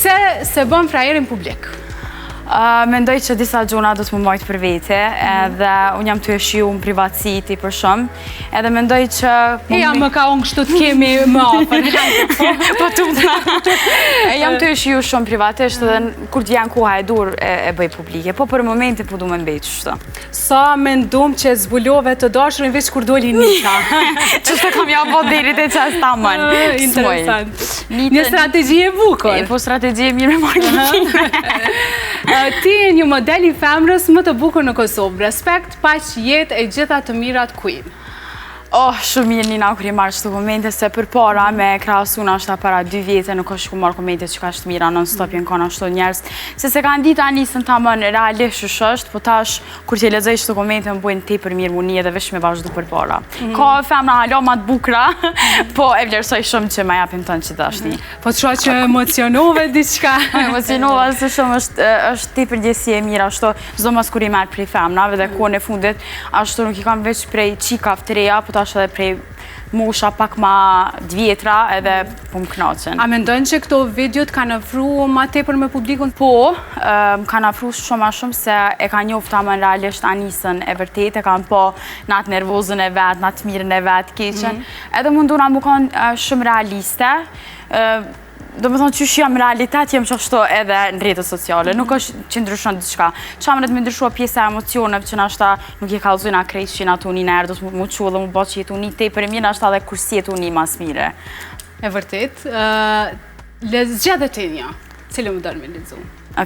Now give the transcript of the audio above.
Pse se bën frajerin publik? Mendoj që disa gjona do të më majtë për vete, edhe unë jam të shiu në privatësi ti për shumë, edhe mendoj që... Ja, më ka unë kështu të kemi më apër. Po të më jam të shiu shumë privatisht, edhe kur të janë koha e dur e bëj publike, po për momentin po du me mbejtë shto. Sa me ndum që zbulove të dashurin veç kur doli Nita. Që shtë kam ja po derit e qas tamën. Interesant. Një strategji e bukur. Po strategji e mirë me marketing. Ti e një model i femrës më të bukur në Kosovë. Respekt, paq, jetë e gjitha të mirat Queen. Shumë mirë Nina kur i marrë qëtë komente, se për para me krasuna është para 2 vjetë nuk është ku marrë komente që ka shtë mira non-stop jenë kona shto njerës. Se kanë ditë anisën ta mënë realisht është, po tash kur që lezoj qëtë komente më bujnë te për mirë munie dhe vesh me vazhdu për para. Ka femra halo ma të bukra, po e vlerësoj shumë që ma japim tënë që dashni. Po të shoh që emocionove diçka? Emocionova se shumë është te përgjësi e mira, ashtu zdo mas kur i merë prej femrave dhe kone fundit, ashtu nuk i kam veç prej qikave të reja, po tash edhe prej musha pak ma dvjetra edhe po më knaqen. A mendojnë që këto videot kanë ofru ma tepër me publikun? Po, më kanë ofru shumë ma shumë se e ka njofta më në realisht anisën e vërtet, e kanë po natë nervozën e vetë, natë mirën e vetë, keqen. Edhe munduna mu kanë shumë realiste. Do më thonë që jam realitet, jem që ashtu edhe në rrjetët sociale, nuk është që ndryshon diçka. Qa më në të më ndryshua pjesa emocioneve që nashta nuk i kalzojna krejt që jetu një nërë, do të mu që dhe mu bo që jetu një te për mirë, nashta dhe kursi jetu një mas mire. E vërtet, zgjedhë të një, cilë më dërë me lezu?